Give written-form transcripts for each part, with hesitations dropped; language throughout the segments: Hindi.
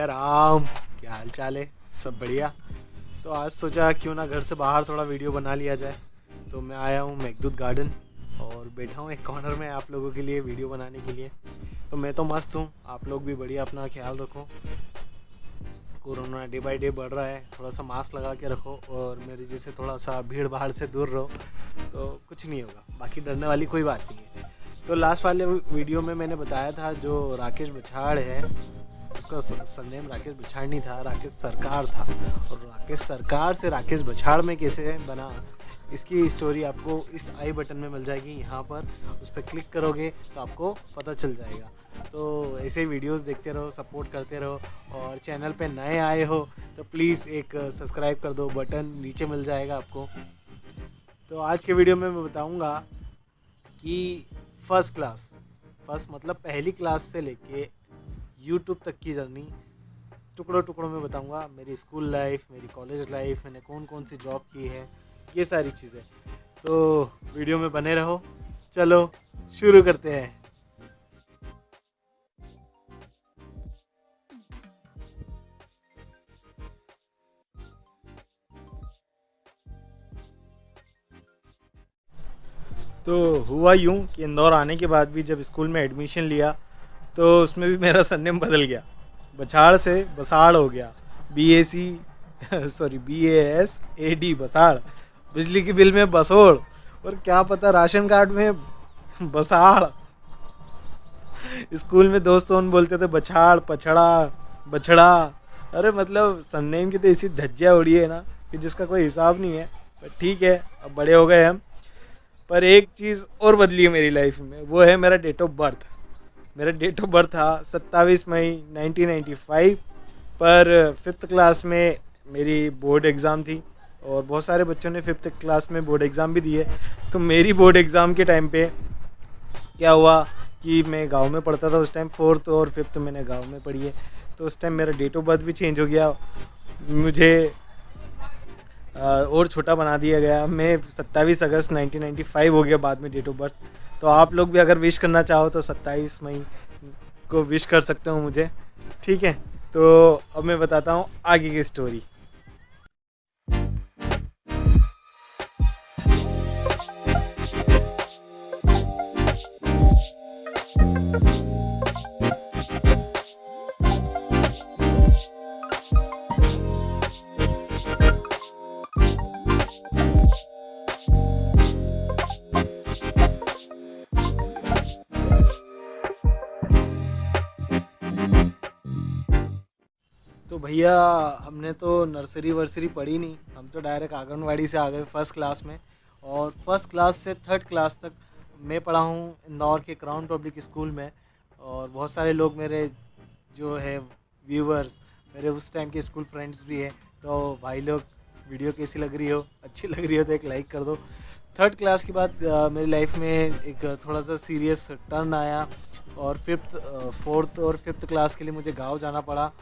जय राम। क्या हाल चाल है? सब बढ़िया। तो आज सोचा क्यों ना घर से बाहर थोड़ा वीडियो बना लिया जाए। तो मैं आया हूँ मेघदूत गार्डन और बैठा हूँ एक कॉर्नर में आप लोगों के लिए वीडियो बनाने के लिए। तो मैं तो मस्त हूँ, आप लोग भी बढ़िया अपना ख्याल रखो। कोरोना डे बाय डे बढ़ रहा है, थोड़ा सा मास्क लगा के रखो और मेरे जैसे थोड़ा सा भीड़ भाड़ से दूर रहो तो कुछ नहीं होगा। बाकी डरने वाली कोई बात नहीं है। तो लास्ट वाले वीडियो में मैंने बताया था जो राकेश बछाड़ है, उसका सरनेम राकेश बछाड़ नहीं था, राकेश सरकार था। और राकेश सरकार से राकेश बछाड़ में कैसे बना, इसकी स्टोरी आपको इस आई बटन में मिल जाएगी। यहाँ पर उस पर क्लिक करोगे तो आपको पता चल जाएगा। तो ऐसे ही वीडियोस देखते रहो, सपोर्ट करते रहो। और चैनल पे नए आए हो तो प्लीज़ एक सब्सक्राइब कर दो, बटन नीचे मिल जाएगा आपको। तो आज के वीडियो में मैं बताऊँगा कि फर्स्ट मतलब पहली क्लास से लेके यूट्यूब तक की जर्नी टुकड़ों टुकड़ों में बताऊंगा। मेरी स्कूल लाइफ, मेरी कॉलेज लाइफ, मैंने कौन कौन सी जॉब की है, ये सारी चीज़ें। तो वीडियो में बने रहो। चलो शुरू करते हैं। तो हुआ यूँ कि इंदौर आने के बाद भी जब स्कूल में एडमिशन लिया तो उसमें भी मेरा सरनेम बदल गया। बछाड़ से बसाड़ हो गया। BAC sorry BASAD Basarh. बिजली की बिल में बसोड़। और क्या पता राशन कार्ड में बसाड़। स्कूल में दोस्त उन बोलते थे बछाड़, पछड़ा, बछड़ा। अरे मतलब सरनेम की तो ऐसी धज्जियाँ उड़ी है ना कि जिसका कोई हिसाब नहीं है। पर ठीक है, अब बड़े हो गए हम। पर एक चीज़ और बदली है मेरी लाइफ में, वो है मेरा डेट ऑफ बर्थ। मेरा डेट ऑफ बर्थ था 27 मई 1995। पर फिफ्थ क्लास में मेरी बोर्ड एग्ज़ाम थी और बहुत सारे बच्चों ने फिफ्थ क्लास में बोर्ड एग्ज़ाम भी दिए। तो मेरी बोर्ड एग्ज़ाम के टाइम पे क्या हुआ कि मैं गांव में पढ़ता था उस टाइम, फोर्थ और फिफ्थ मैंने गांव में पढ़ी है। तो उस टाइम मेरा डेट ऑफ बर्थ भी चेंज हो गया, मुझे और छोटा बना दिया गया। मैं 27 अगस्त 1995 हो गया बाद में डेट ऑफ बर्थ। तो आप लोग भी अगर विश करना चाहो तो 27 मई को विश कर सकते हो मुझे। ठीक है, तो अब मैं बताता हूँ आगे की स्टोरी। तो भैया हमने तो नर्सरी वर्सरी पढ़ी नहीं, हम तो डायरेक्ट आंगनवाड़ी से आ गए फर्स्ट क्लास में। और फर्स्ट क्लास से थर्ड क्लास तक मैं पढ़ा हूँ इंदौर के क्राउन पब्लिक स्कूल में। और बहुत सारे लोग मेरे जो है व्यूवर्स, मेरे उस टाइम के स्कूल फ्रेंड्स भी हैं। तो भाई लोग, वीडियो कैसी लग रही हो, अच्छी लग रही हो तो एक लाइक कर दो। थर्ड क्लास के बाद मेरी लाइफ में एक थोड़ा सा सीरियस टर्न आया और फोर्थ और फिफ्थ क्लास के लिए मुझे गांव जाना पड़ा।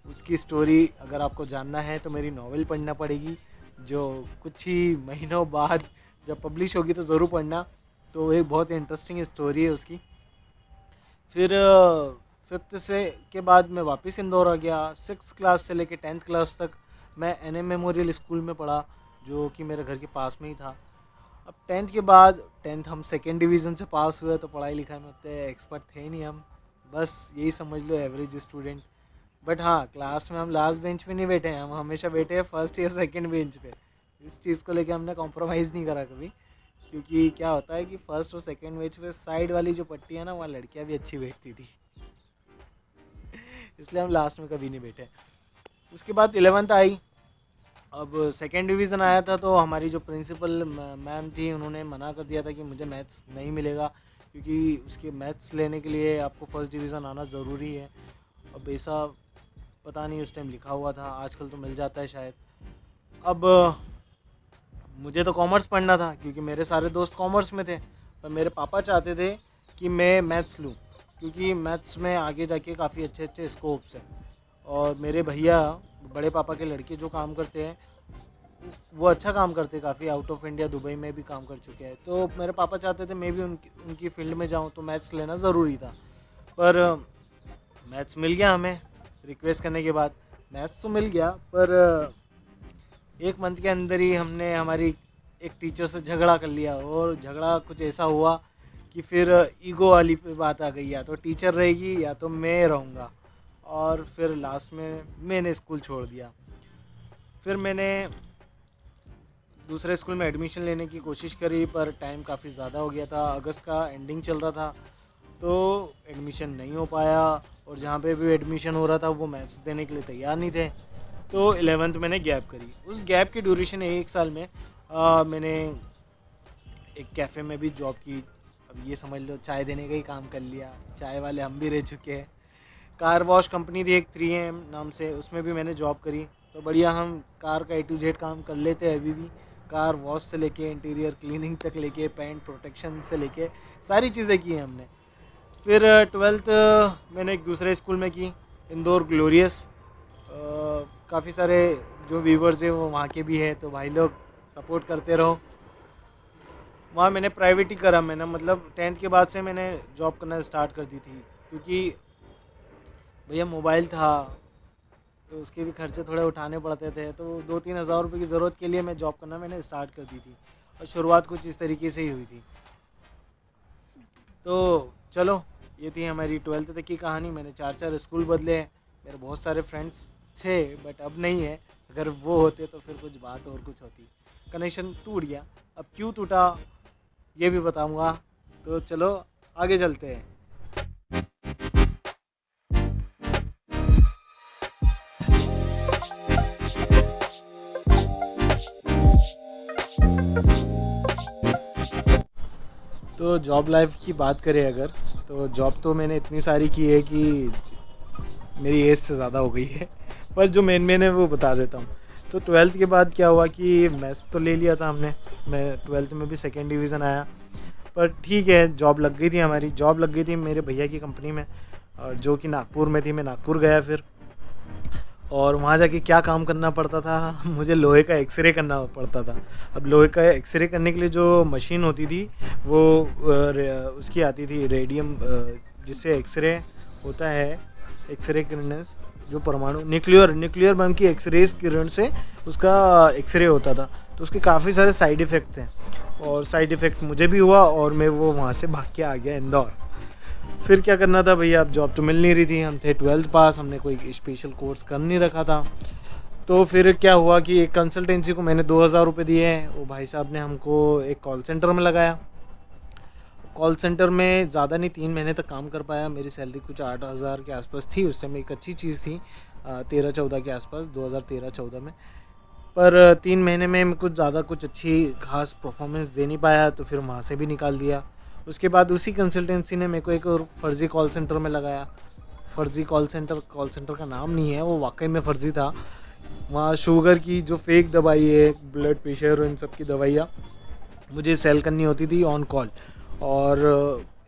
उसकी स्टोरी अगर आपको जानना है तो मेरी नावल पढ़ना पड़ेगी, जो कुछ ही महीनों बाद जब पब्लिश होगी तो ज़रूर पढ़ना। तो एक बहुत इंटरेस्टिंग स्टोरी है उसकी। फिर फिफ्थ से के बाद मैं वापस इंदौर आ गया। सिक्स क्लास से लेके टेंथ क्लास तक मैं NM मेमोरियल स्कूल में पढ़ा, जो कि मेरे घर के पास में ही था। अब टेंथ के बाद, टेंथ हम सेकेंड डिवीज़न से पास हुए तो पढ़ाई लिखाई में उतने एक्सपर्ट थे नहीं हम, बस यही समझ लो एवरेज स्टूडेंट। बट हाँ, क्लास में हम लास्ट बेंच पे नहीं बैठे हैं, हम हमेशा बैठे हैं फर्स्ट या सेकंड बेंच पे। इस चीज़ को लेके हमने कॉम्प्रोमाइज़ नहीं करा कभी। क्योंकि क्या होता है कि फर्स्ट और सेकंड बेंच पे साइड वाली जो पट्टी है ना, वहाँ लड़कियाँ भी अच्छी बैठती थी। इसलिए हम लास्ट में कभी नहीं बैठे। उसके बाद 11th आई। अब सेकेंड डिवीज़न आया था तो हमारी जो प्रिंसिपल मैम थी, उन्होंने मना कर दिया था कि मुझे मैथ्स नहीं मिलेगा, क्योंकि उसके मैथ्स लेने के लिए आपको फर्स्ट डिवीज़न आना ज़रूरी है। अब ऐसा पता नहीं उस टाइम लिखा हुआ था, आजकल तो मिल जाता है शायद। अब मुझे तो कॉमर्स पढ़ना था क्योंकि मेरे सारे दोस्त कॉमर्स में थे। पर मेरे पापा चाहते थे कि मैं मैथ्स लूँ, क्योंकि मैथ्स में आगे जाके काफ़ी अच्छे अच्छे स्कोप्स हैं। और मेरे भैया, बड़े पापा के लड़के जो काम करते हैं वो अच्छा काम करते हैं, काफ़ी आउट ऑफ इंडिया दुबई में भी काम कर चुके हैं। तो मेरे पापा चाहते थे मैं भी उनकी फील्ड में जाऊँ, तो मैथ्स लेना ज़रूरी था। पर मैथ्स मिल गया हमें। रिक्वेस्ट करने के बाद मैथ्स तो मिल गया, पर 1 मंथ के अंदर ही हमने हमारी एक टीचर से झगड़ा कर लिया, और झगड़ा कुछ ऐसा हुआ कि फिर ईगो वाली पे बात आ गई, या तो टीचर रहेगी या तो मैं रहूँगा। और फिर लास्ट में मैंने स्कूल छोड़ दिया। फिर मैंने दूसरे स्कूल में एडमिशन लेने की कोशिश करी, पर टाइम काफ़ी ज़्यादा हो गया था, अगस्त का एंडिंग चल रहा था, तो एडमिशन नहीं हो पाया। और जहाँ पे भी एडमिशन हो रहा था वो मैथ्स देने के लिए तैयार नहीं थे, तो 11th मैंने गैप करी। उस गैप की ड्यूरेशन 1 साल में मैंने एक कैफ़े में भी जॉब की। अब ये समझ लो चाय देने का ही काम कर लिया, चाय वाले हम भी रह चुके हैं। कार वॉश कंपनी थी एक 3M नाम से, उसमें भी मैंने जॉब करी। तो बढ़िया हम कार का A to Z काम कर लेते हैं अभी भी। कार वॉश से लेके इंटीरियर क्लीनिंग तक लेके पेंट प्रोटेक्शन से लेके सारी चीज़ें की हैं हमने। फिर 12th मैंने एक दूसरे स्कूल में की, इंदौर ग्लोरियस। काफ़ी सारे जो व्यूवर्स हैं वो वहाँ के भी हैं, तो भाई लोग सपोर्ट करते रहो। वहाँ मैंने प्राइवेट ही करा, मैंने मतलब 10th के बाद से मैंने जॉब करना स्टार्ट कर दी थी, क्योंकि भैया मोबाइल था तो उसके भी खर्चे थोड़े उठाने पड़ते थे, तो 2-3 हज़ार रुपये की ज़रूरत के लिए मैं जॉब करना मैंने स्टार्ट कर दी थी। और शुरुआत कुछ इस तरीके से ही हुई थी। तो चलो, ये थी हमारी 12th तक की कहानी। मैंने 4 स्कूल बदले हैं। मेरे बहुत सारे फ्रेंड्स थे बट अब नहीं है। अगर वो होते तो फिर कुछ बात और कुछ होती। कनेक्शन टूट गया। अब क्यों टूटा ये भी बताऊंगा, तो चलो आगे चलते हैं। तो जॉब लाइफ की बात करें अगर, तो जॉब तो मैंने इतनी सारी की है कि मेरी एज से ज़्यादा हो गई है। पर जो मेन है वो बता देता हूँ। तो 12th के बाद क्या हुआ कि मैथ्स तो ले लिया था हमने। मैं 12th में भी 2nd डिवीज़न आया। पर ठीक है, जॉब लग गई थी, हमारी जॉब लग गई थी मेरे भैया की कंपनी में, जो कि नागपुर में थी। मैं नागपुर गया फिर, और वहाँ जाके क्या काम करना पड़ता था मुझे लोहे का एक्सरे करना पड़ता था। अब लोहे का एक्सरे करने के लिए जो मशीन होती थी वो उसकी आती थी रेडियम, जिससे एक्सरे होता है। एक्सरे किरण जो परमाणु न्यूक्लियर बम की एक्सरे किरण से उसका एक्सरे होता था। तो उसके काफ़ी सारे साइड इफ़ेक्ट थे, और साइड इफ़ेक्ट मुझे भी हुआ, और मैं वो वहाँ से भाग के आ गया इंदौर। फिर क्या करना था भैया, अब जॉब तो मिल नहीं रही थी। हम थे 12th पास, हमने कोई स्पेशल कोर्स कर नहीं रखा था। तो फिर क्या हुआ कि एक कंसल्टेंसी को मैंने 2,000 रुपये दिए हैं। वो भाई साहब ने हमको एक कॉल सेंटर में लगाया। कॉल सेंटर में ज़्यादा नहीं 3 महीने तक काम कर पाया। मेरी सैलरी कुछ 8,000 के आसपास थी। उस समय एक अच्छी चीज़ थी, 13-14 के आसपास, 2013-14 में। पर 3 महीने में मैं कुछ ज़्यादा कुछ अच्छी खास परफॉर्मेंस दे नहीं पाया, तो फिर वहाँ से भी निकाल दिया। उसके बाद उसी कंसल्टेंसी ने मेरे को एक और फर्जी कॉल सेंटर में लगाया। फर्जी कॉल सेंटर का नाम नहीं है, वो वाकई में फ़र्ज़ी था। वहाँ शुगर की जो फेक दवाई है, ब्लड प्रेशर और इन सब की दवाइयाँ मुझे सेल करनी होती थी ऑन कॉल। और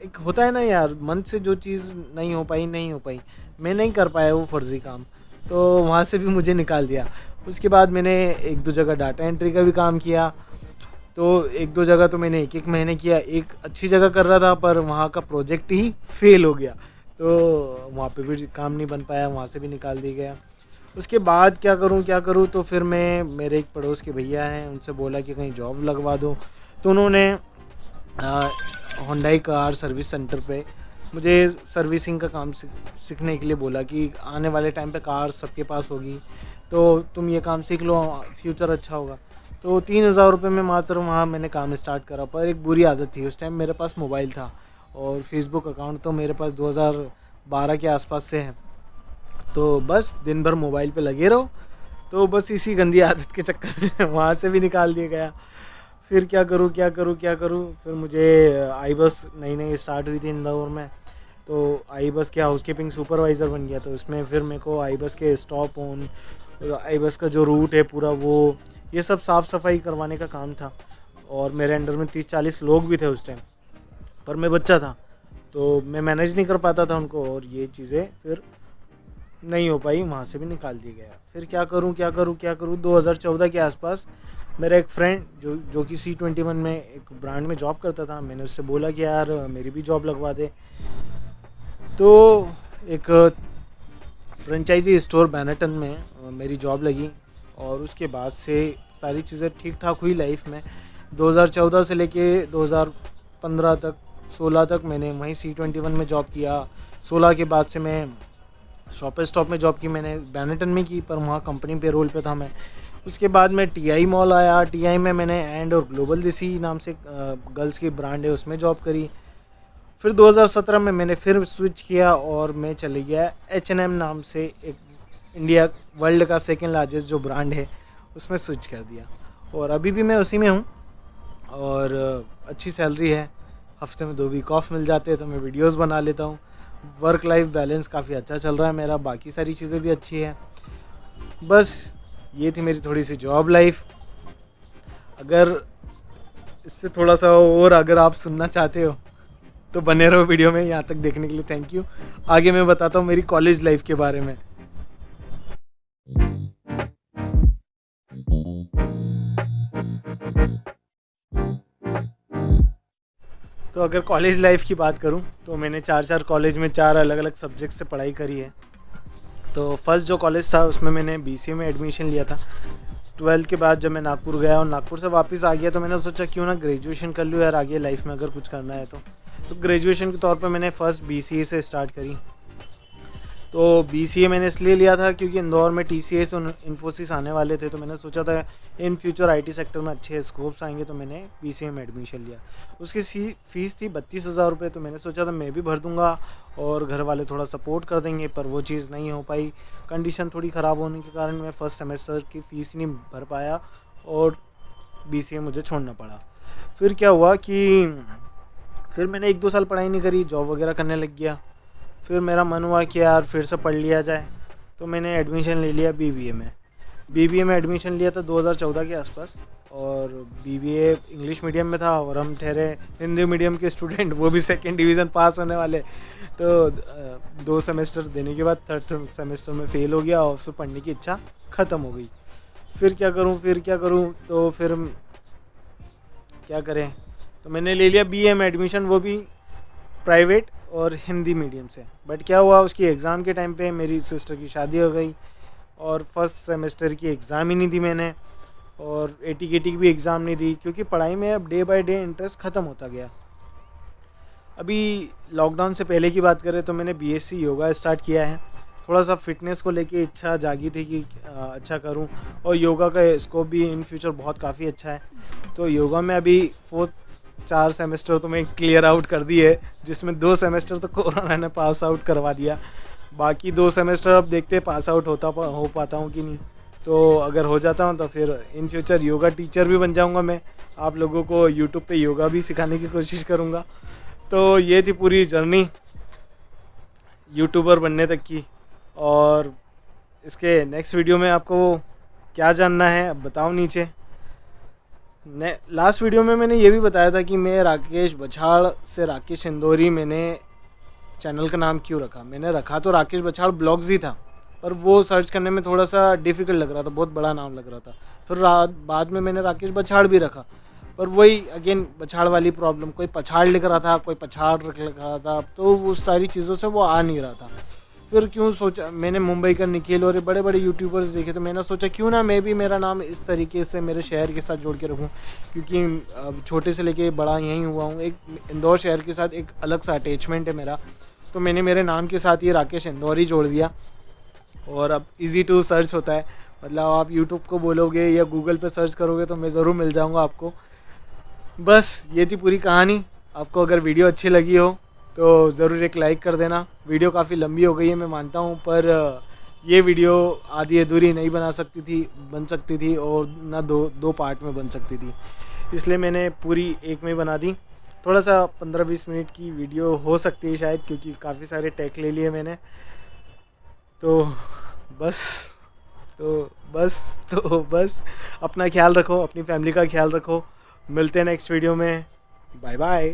एक होता है ना यार, मन से जो चीज़ नहीं हो पाई, मैं नहीं कर पाया वो फर्जी काम, तो वहाँ से भी मुझे निकाल दिया। उसके बाद मैंने 1-2 जगह डाटा एंट्री का भी काम किया। तो 1-2 जगह तो मैंने 1-1 महीने किया। एक अच्छी जगह कर रहा था, पर वहाँ का प्रोजेक्ट ही फेल हो गया, तो वहाँ पे भी काम नहीं बन पाया, वहाँ से भी निकाल दिया गया। उसके बाद क्या करूँ, तो फिर मैं मेरे एक पड़ोस के भैया हैं, उनसे बोला कि कहीं जॉब लगवा दो। तो उन्होंने होंडाई कार सर्विस सेंटर पे मुझे सर्विसिंग का काम सीखने के लिए बोला कि आने वाले टाइम पे कार सबके पास होगी, तो तुम ये काम सीख लो, फ्यूचर अच्छा होगा। तो 3,000 रुपये में मात्र वहाँ मैंने काम स्टार्ट करा। पर एक बुरी आदत थी, उस टाइम मेरे पास मोबाइल था और फेसबुक अकाउंट तो मेरे पास 2012 के आसपास से है। तो बस दिन भर मोबाइल पे लगे रहो। तो बस इसी गंदी आदत के चक्कर में वहाँ से भी निकाल दिया गया। फिर क्या करूँ, फिर मुझे आई बस नई स्टार्ट हुई थी इंदौर में। तो आई बस के हाउस कीपिंग सुपरवाइज़र बन गया। तो उसमें फिर मेरे को आई बस के स्टॉप ऑन, आई बस का जो रूट है पूरा, वो ये सब साफ़ सफाई करवाने का काम था। और मेरे अंडर में 30-40 लोग भी थे उस टाइम, पर मैं बच्चा था तो मैं मैनेज नहीं कर पाता था उनको, और ये चीज़ें फिर नहीं हो पाई, वहाँ से भी निकाल दिया गया। फिर क्या करूँ, 2014 के आसपास मेरा एक फ्रेंड जो कि C21 में एक ब्रांड में जॉब करता था, मैंने उससे बोला कि यार मेरी भी जॉब लगवा दे। तो एक फ्रेंचाइजी स्टोर बैनटन में मेरी जॉब लगी और उसके बाद से सारी चीज़ें ठीक ठाक हुई लाइफ में। 2014 से लेके 2015 तक 16 तक मैंने वहीं C21 में जॉब किया। 16 के बाद से मैं शॉपर स्टॉप में जॉब की, मैंने बैनटन में की, पर वहाँ कंपनी पे रोल पे था मैं। उसके बाद मैं TI मॉल आया। TI में मैंने एंड और ग्लोबल देसी नाम से गर्ल्स की ब्रांड है, उसमें जॉब करी। फिर 2017 में मैंने फिर स्विच किया और मैं चले गया H&M नाम से एक इंडिया वर्ल्ड का सेकेंड लार्जेस्ट जो ब्रांड है, उसमें स्विच कर दिया और अभी भी मैं उसी में हूँ। और अच्छी सैलरी है, हफ्ते में 2 वीक ऑफ मिल जाते हैं तो मैं वीडियोस बना लेता हूँ। वर्क लाइफ बैलेंस काफ़ी अच्छा चल रहा है मेरा, बाकी सारी चीज़ें भी अच्छी हैं। बस ये थी मेरी थोड़ी सी जॉब लाइफ। अगर इससे थोड़ा सा और अगर आप सुनना चाहते हो तो बने रहो वीडियो में। यहाँ तक देखने के लिए थैंक यू। आगे मैं बताता हूँ मेरी कॉलेज लाइफ के बारे में। तो अगर कॉलेज लाइफ की बात करूँ तो मैंने 4 कॉलेज में 4 अलग अलग सब्जेक्ट से पढ़ाई करी है। तो फर्स्ट जो कॉलेज था उसमें मैंने BCA में एडमिशन लिया था। 12th के बाद जब मैं नागपुर गया और नागपुर से वापस आ गया तो मैंने सोचा क्यों ना ग्रेजुएशन कर लूँ यार, आगे लाइफ में अगर कुछ करना है तो ग्रेजुएशन के तौर पे मैंने फ़र्स्ट BCA से स्टार्ट करी। तो BCA मैंने इसलिए लिया था क्योंकि इंदौर में TCS और इन्फोसिस आने वाले थे, तो मैंने सोचा था इन फ्यूचर IT सेक्टर में अच्छे स्कोप्स आएंगे, तो मैंने BCA में एडमिशन लिया। उसकी फ़ीस थी 32,000 रुपये, तो मैंने सोचा था मैं भी भर दूंगा और घर वाले थोड़ा सपोर्ट कर देंगे, पर वो चीज़ नहीं हो पाई। कंडीशन थोड़ी ख़राब होने के कारण मैं फ़र्स्ट सेमेस्टर की फ़ीस नहीं भर पाया और BCA मुझे छोड़ना पड़ा। फिर क्या हुआ कि फिर मैंने 1-2 साल पढ़ाई नहीं करी, जॉब वगैरह करने लग गया। फिर मेरा मन हुआ कि यार फिर से पढ़ लिया जाए, तो मैंने एडमिशन ले लिया BBA में। BBA में एडमिशन लिया था 2014 के आसपास और BBA इंग्लिश मीडियम में था और हम ठहरे हिंदी मीडियम के स्टूडेंट, वो भी सेकंड डिवीज़न पास होने वाले। तो 2 सेमेस्टर देने के बाद थर्ड सेमेस्टर में फ़ेल हो गया और फिर पढ़ने की इच्छा ख़त्म हो गई। फिर क्या करूँ तो फिर क्या करें, तो मैंने ले लिया BA में एडमिशन, वो भी प्राइवेट और हिंदी मीडियम से। बट क्या हुआ, उसकी एग्ज़ाम के टाइम पे मेरी सिस्टर की शादी हो गई और फर्स्ट सेमेस्टर की एग्ज़ाम ही नहीं दी मैंने और AT-KT की भी एग्ज़ाम नहीं दी, क्योंकि पढ़ाई में अब डे बाय डे इंटरेस्ट ख़त्म होता गया। अभी लॉकडाउन से पहले की बात करें तो मैंने BSc योगा स्टार्ट किया है। थोड़ा सा फिटनेस को लेके इच्छा जागी थी कि अच्छा करूं, और योगा का स्कोप भी इन फ्यूचर बहुत काफ़ी अच्छा है। तो योगा में अभी 4 सेमेस्टर तो मैं क्लियर आउट कर दी है, जिसमें 2 सेमेस्टर तो कोरोना ने पास आउट करवा दिया। बाकी 2 सेमेस्टर अब देखते पास आउट हो पाता हूँ कि नहीं। तो अगर हो जाता हूँ तो फिर इन फ्यूचर योगा टीचर भी बन जाऊँगा मैं, आप लोगों को यूट्यूब पे योगा भी सिखाने की कोशिश करूँगा। तो ये थी पूरी जर्नी यूट्यूबर बनने तक की। और इसके नेक्स्ट वीडियो में आपको क्या जानना है अब बताओ नीचे। लास्ट वीडियो में मैंने ये भी बताया था कि मैं राकेश बछाड़ से राकेश इंदौरी, मैंने चैनल का नाम क्यों रखा। मैंने रखा तो राकेश बछाड़ ब्लॉग्स ही था, पर वो सर्च करने में थोड़ा सा डिफ़िकल्ट लग रहा था, बहुत बड़ा नाम लग रहा था। फिर बाद में मैंने राकेश बछाड़ भी रखा, पर वही अगेन बछाड़ वाली प्रॉब्लम, कोई पछाड़ लिख रहा था, कोई पछाड़ लिख रहा था, तो उस सारी चीज़ों से वो आ नहीं रहा था। फिर क्यों सोचा, मैंने मुंबई का निखिल और बड़े बड़े यूट्यूबर्स देखे, तो मैंने सोचा क्यों ना मैं भी मेरा नाम इस तरीके से मेरे शहर के साथ जोड़ के रखूं, क्योंकि अब छोटे से लेके बड़ा यहीं हुआ हूँ। एक इंदौर शहर के साथ एक अलग सा अटैचमेंट है मेरा, तो मैंने मेरे नाम के साथ ये राकेश इंदौरी जोड़ दिया और अब इजी टू सर्च होता है। मतलब आप यूट्यूब को बोलोगे या गूगल पे सर्च करोगे तो मैं ज़रूर मिल जाऊँगा आपको। बस ये थी पूरी कहानी। आपको अगर वीडियो अच्छी लगी हो तो ज़रूर एक लाइक कर देना। वीडियो काफ़ी लंबी हो गई है मैं मानता हूँ, पर ये वीडियो आधी अधूरी नहीं बन सकती थी और ना दो पार्ट में बन सकती थी, इसलिए मैंने पूरी एक में बना दी। थोड़ा सा 15-20 मिनट की वीडियो हो सकती है शायद, क्योंकि काफ़ी सारे टेक ले लिए मैंने। तो बस बस अपना ख्याल रखो, अपनी फैमिली का ख्याल रखो। मिलते हैं नेक्स्ट वीडियो में। Bye bye.